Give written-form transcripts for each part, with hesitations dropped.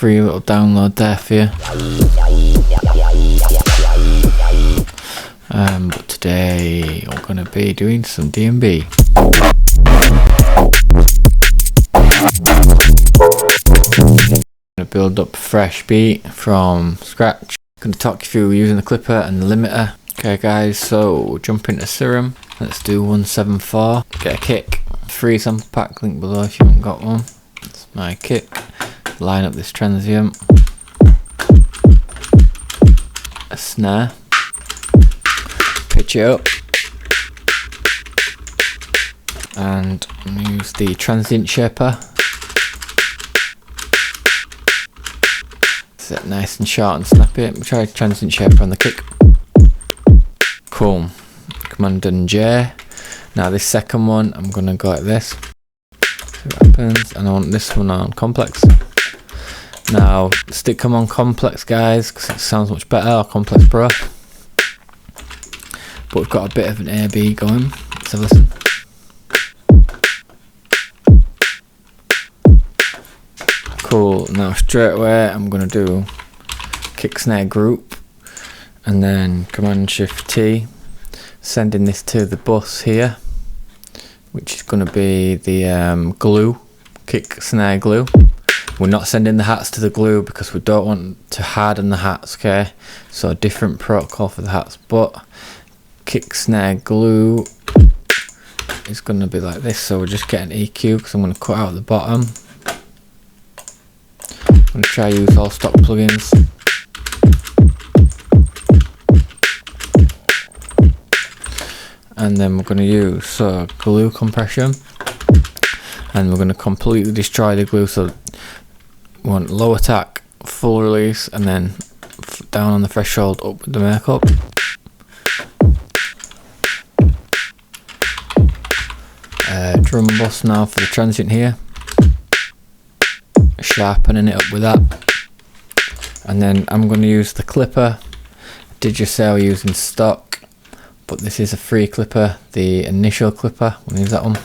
free little download there for you. But today we're going to be doing some DnB. I'm going to build up a fresh beat from scratch. I'm going to talk you through using the clipper and the limiter. Okay guys, so jump into Serum. Let's do 174. Get a kick. Free sample pack, link below if you haven't got one. That's my kick. Line up this transient. A snare. Pitch it up. And use the transient shaper. Set nice and short and snappy. We'll try transient shaper on the kick. Cool. Command and J. Now this second one, I'm gonna go like this. See what happens. And I want this one on complex. Now stick them on complex, guys, because it sounds much better. Or complex pro. But we've got a bit of an A/B going. Let's have a listen. Cool. Now straight away, I'm gonna do kick snare group, and then Command Shift T. Sending this to the bus here, which is going to be the glue, kick snare glue. We're not sending the hats to the glue because we don't want to harden the hats, okay? So a different protocol for the hats, but kick snare glue is going to be like this. So we're just getting EQ because I'm going to cut out the bottom. I'm going to try use all stock plugins. And then we're going to use glue compression, and we're going to completely destroy the glue. So we want low attack, full release, and then down on the threshold, up with the makeup. Drum bus now for the transient here, sharpening it up with that, and then I'm going to use the clipper. Digicel using stock. But this is a free clipper, the initial clipper. We'll use that one.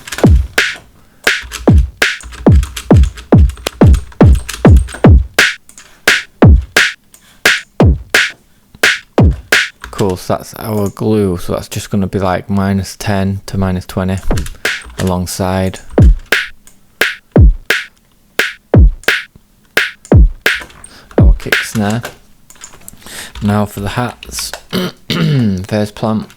Cool, so that's our glue. So that's just going to be like -10 to -20 alongside. Our kick snare. Now for the hats, phase plant.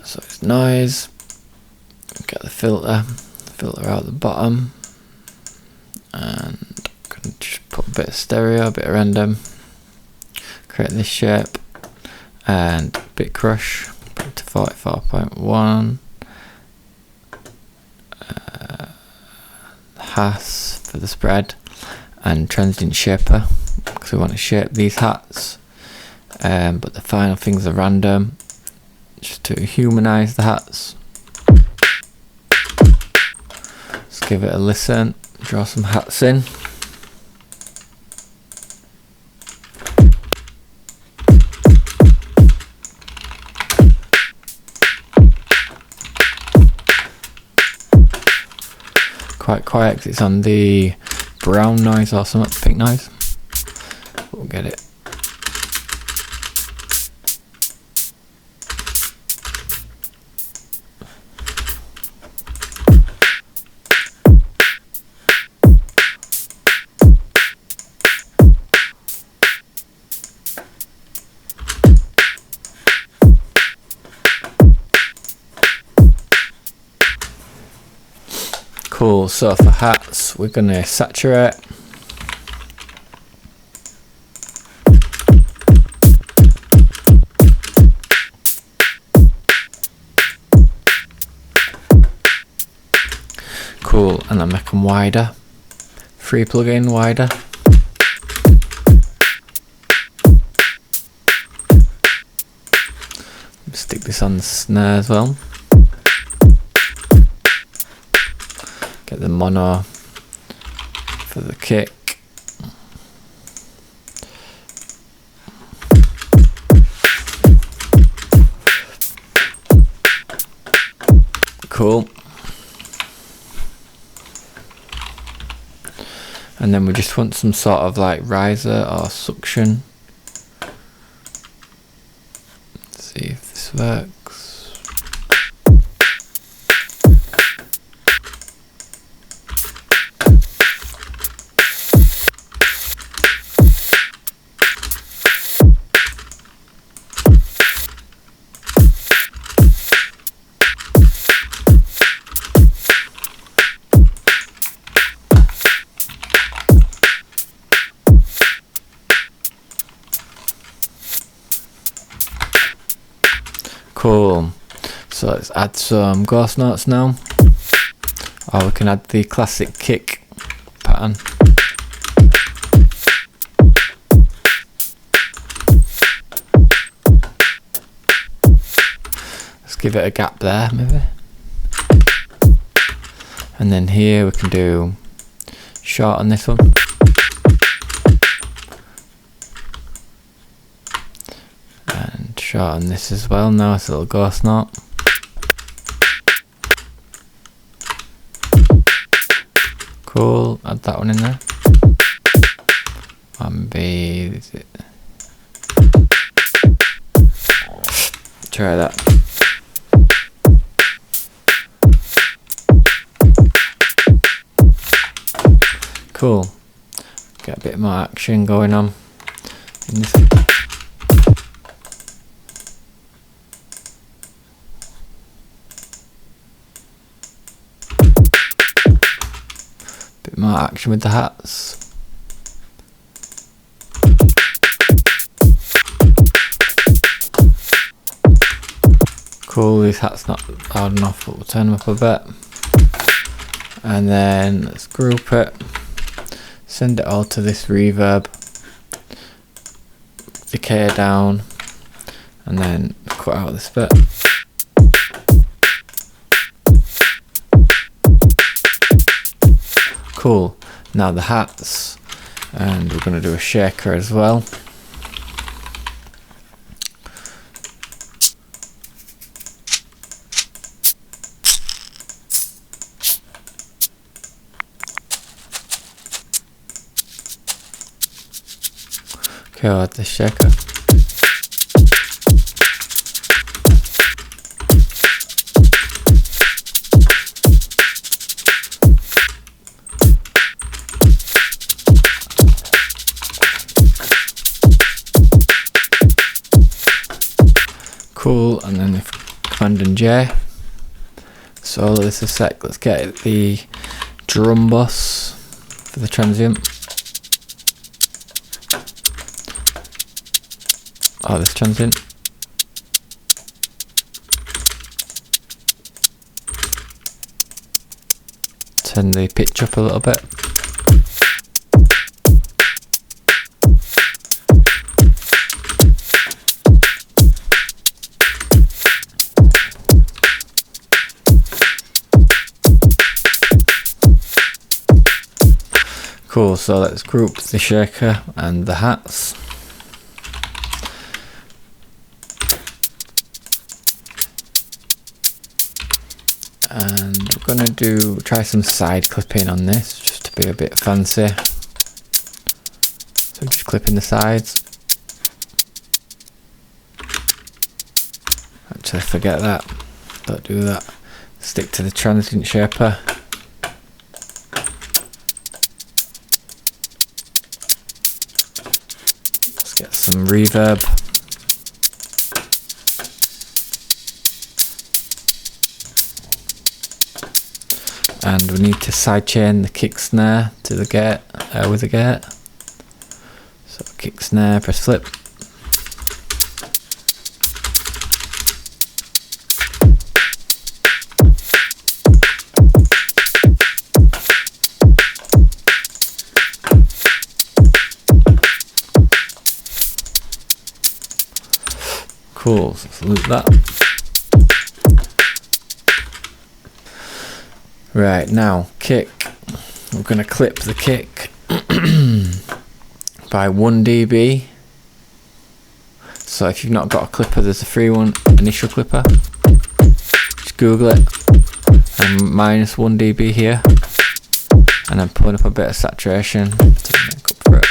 So it's noise, get the filter out the bottom, and I'm gonna just put a bit of stereo, a bit of random, create this shape, and bit crush, put it to 44.1, Hass for the spread, and transient shaper, because we want to shape these hats, but the final things are random. Just to humanize the hats. Let's give it a listen, draw some hats in. Quite quiet because it's on the brown noise or something, pink noise. We'll get it. Cool, so for hats, we're going to saturate. Cool, and then make them wider. Free plugin wider. Stick this on the snare as well. Get the mono for the kick. Cool. And then we just want some sort of like riser or suction. Let's see if this works. Cool. So let's add some ghost notes now. Or we can add the classic kick pattern. Let's give it a gap there maybe. And then here we can do short on this one. Short on this as well. Now it's a little ghost note. Cool, add that one in there. Maybe is it? Try that. Cool. Get a bit more action going on in this. Bit more action with the hats. Cool, this hat's not loud enough, but we'll turn them up a bit. And then let's group it. Send it all to this reverb. Decay down. And then cut out this bit. Cool. Now the hats, and we're going to do a shaker as well. Okay, I'll add the shaker. Cool, and then if Command and J. So this is sec. Let's get the drum bus for the transient. Oh, this transient. Turn the pitch up a little bit. Cool, so let's group the shaker and the hats. And we're going to try some side clipping on this, just to be a bit fancy. So just clipping the sides. Actually, forget that. Don't do that. Stick to the transient shaper. Let's get some reverb. And we need to sidechain the kick snare to the gate with the gate. So kick snare, press flip. Cool, so let's loop that. Right, now kick. We're going to clip the kick by 1 dB. So if you've not got a clipper, there's a free one, initial clipper. Just Google it. And -1 dB here. and then putting up a bit of saturation to make up for it.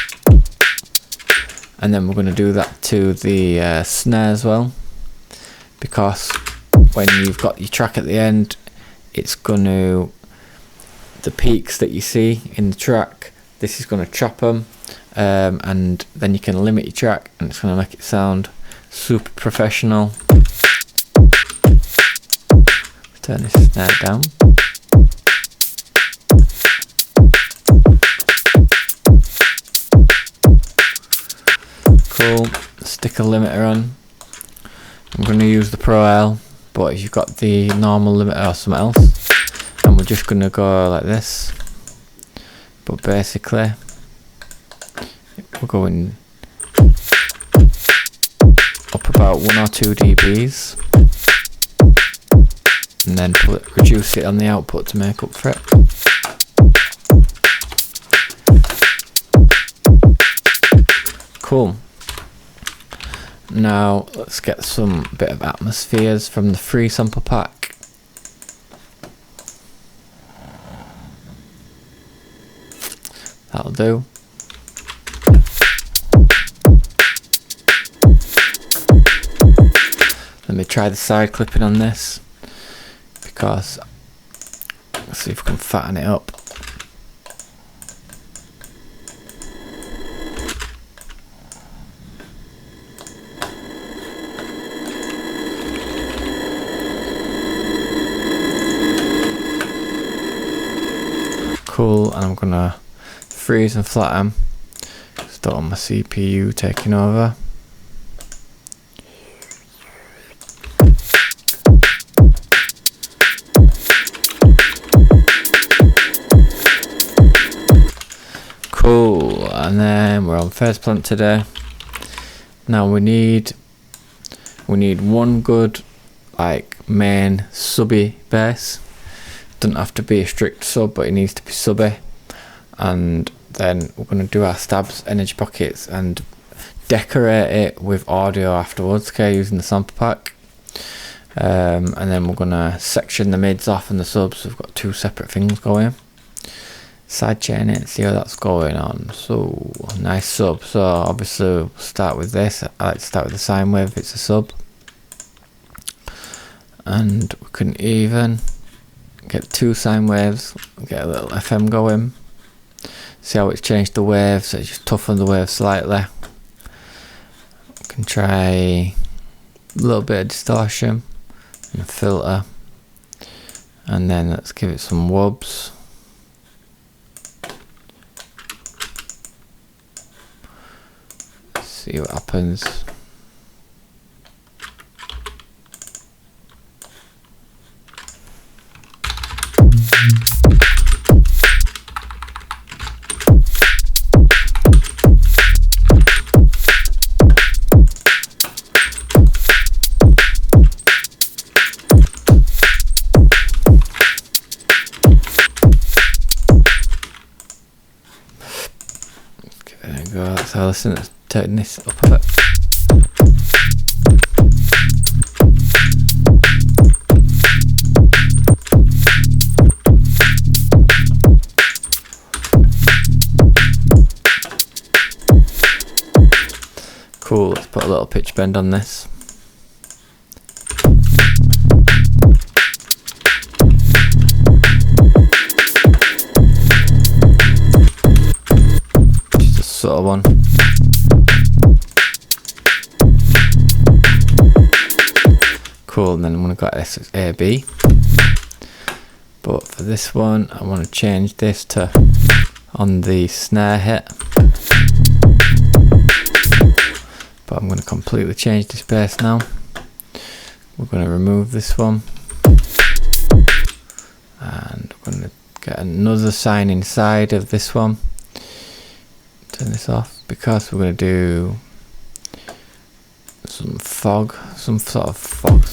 And then we're going to do that to the snare as well, because when you've got your track at the end, it's going to, the peaks that you see in the track, this is going to chop them, and then you can limit your track and it's going to make it sound super professional. Turn this snare down. Cool. Stick a limiter on. I'm going to use the Pro L, but if you've got the normal limiter or something else, and we're just going to go like this. But basically, we're going up about 1 or 2 dBs, and then reduce it on the output to make up for it. Cool. Now let's get some bit of atmospheres from the free sample pack. That'll do. Let me try the side clipping on this, because let's see if we can fatten it up. Cool, and I'm gonna freeze and flatten. Start on my CPU taking over. Cool, and then we're on first plant today. Now we need one good like main subby bass. Doesn't have to be a strict sub, but it needs to be subby. And then we're going to do our stabs energy pockets and decorate it with audio afterwards, okay, using the sample pack. And then we're going to section the mids off and the subs. We've got 2 separate things going. Sidechain it, see how that's going on. So nice sub. So obviously we'll start with this. I like to start with the sine wave if it's a sub, and we can even get 2 sine waves, get a little FM going. See how it's changed the waves, so it's just toughened the wave slightly. We can try a little bit of distortion and a filter, and then let's give it some wobs. See what happens. There we go, so listen, let's turn this up a bit. Cool, let's put a little pitch bend on this. Just a subtle one. Cool, and then I'm going to go this as AB. But for this one, I want to change this to on the snare hit. But I'm going to completely change this bass now. We're going to remove this one, and we're going to get another sine inside of this one. Turn this off, because we're going to do some fog, some sort of fog.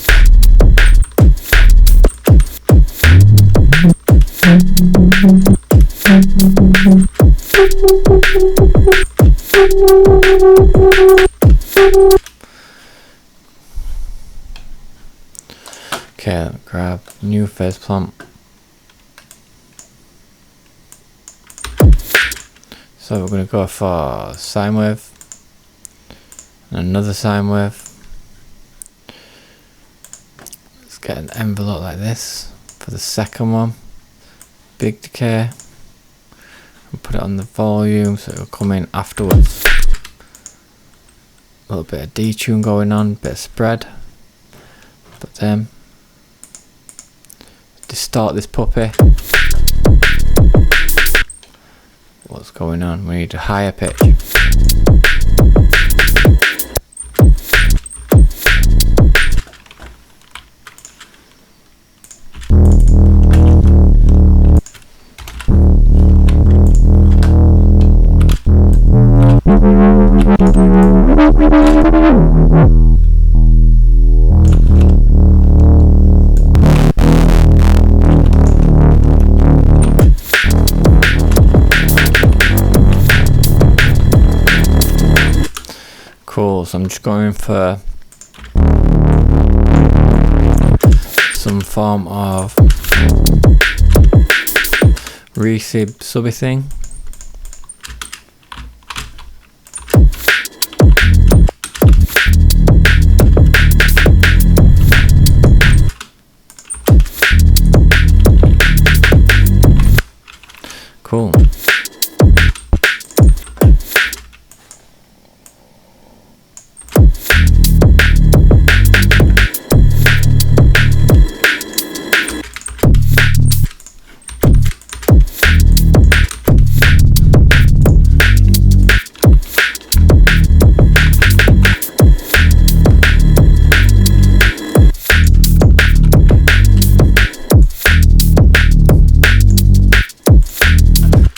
Okay, grab new phase plant. So we're going to go for sine wave and another sine wave. Let's get an envelope like this for the second one. Big decay. And put it on the volume so it'll come in afterwards. A little bit of detune going on, bit of spread. But then distort this puppy. What's going on? We need a higher pitch. Cool, so I'm just going for some form of resib subby thing. Cool.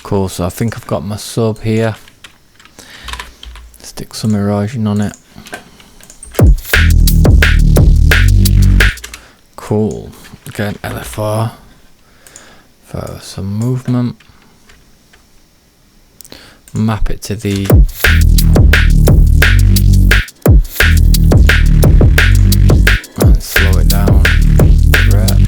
Cool, so I think I've got my sub here. Stick some erosion on it. Cool. Again, LFR for some movement. Map it to the and slow it down. Right.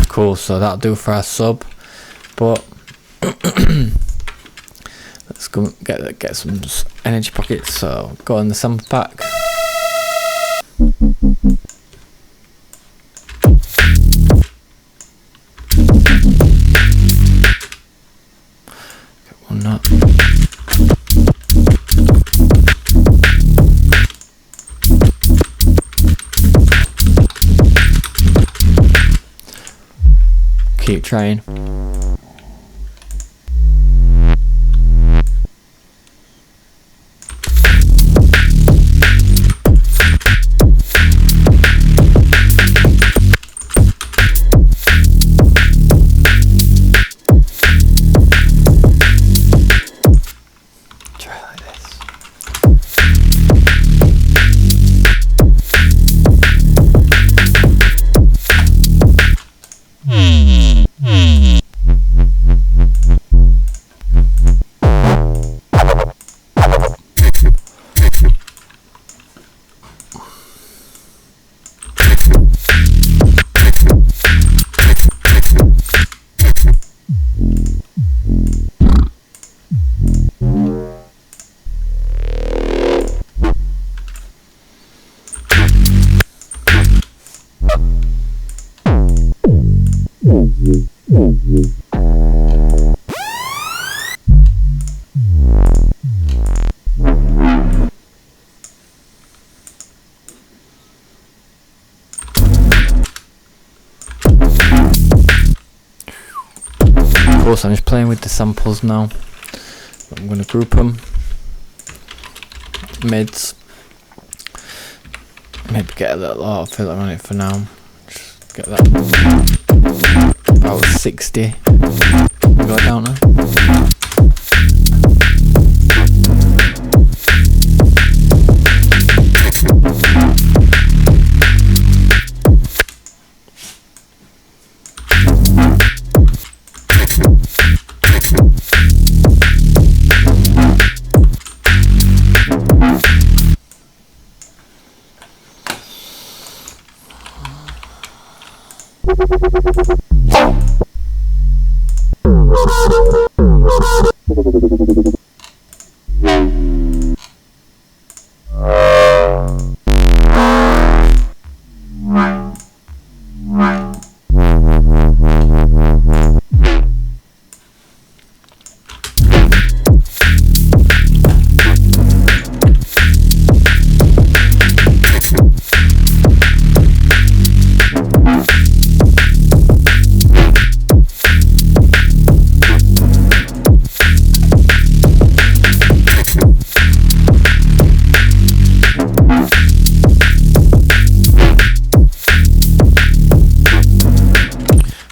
Cool, so that'll do for our sub, but let's go get some energy pockets. So go on the sample pack. Get one nut. Keep trying. Try like this. So I'm just playing with the samples now. I'm going to group them. Mids. Maybe get a little auto filter on it for now. Just get that about 60. Go down now.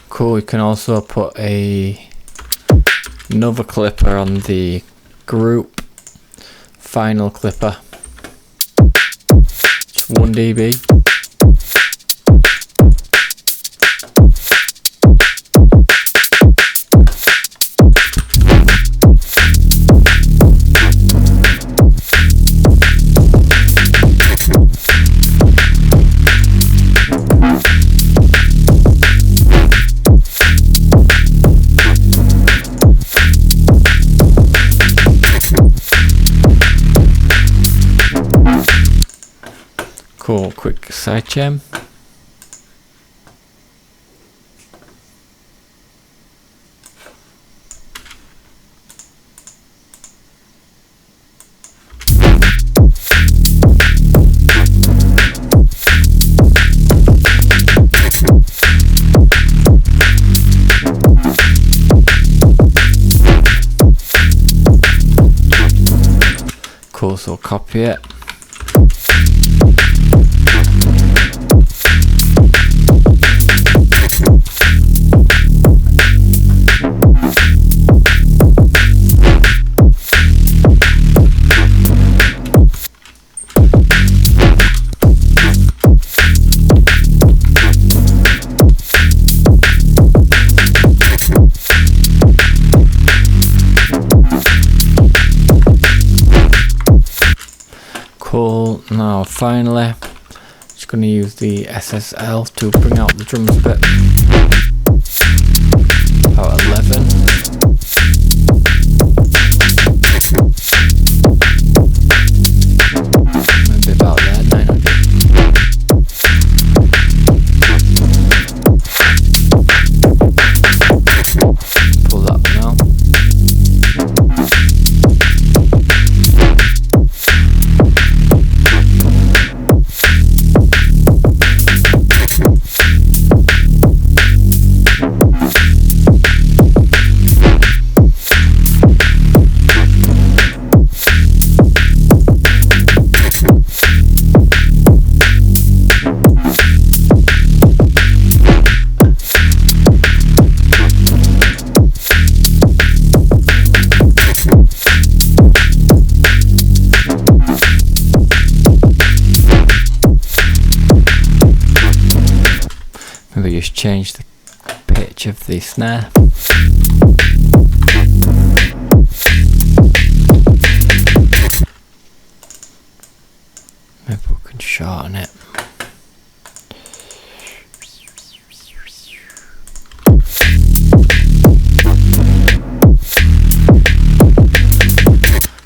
Cool, you can also put another clipper on the group final clipper. Just 1 dB. Cool, quick side jam. Cool, so copy it. Cool, now finally just going to use the SSL to bring out the drums a bit. About 11. Maybe about there, 900. Pull that one out. Maybe just change the pitch of the snare. Maybe we can shorten it.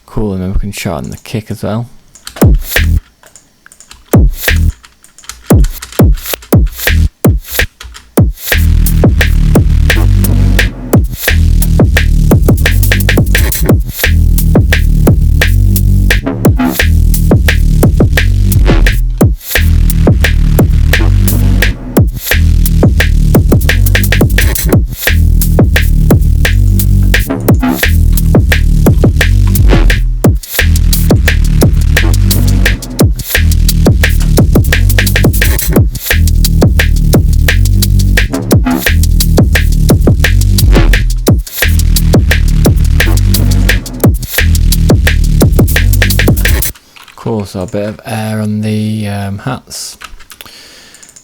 Cool, and then we can shorten the kick as well. Cool, so a bit of air on the hats,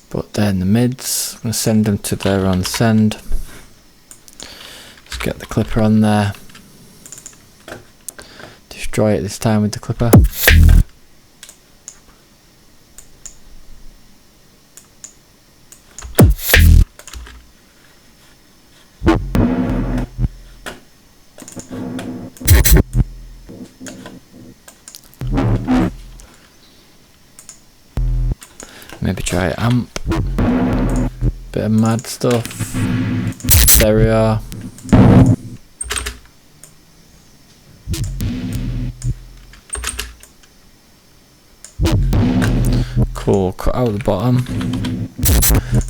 but then the mids, I'm going to send them to their on send. Let's get the clipper on there. Destroy it this time with the clipper. Maybe try amp. Bit of mad stuff. There we are. Cool, cut out the bottom.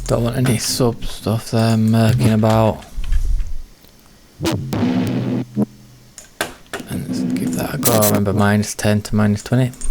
Don't want any sub stuff there murking about. And let's give that a go. Remember, -10 to -20.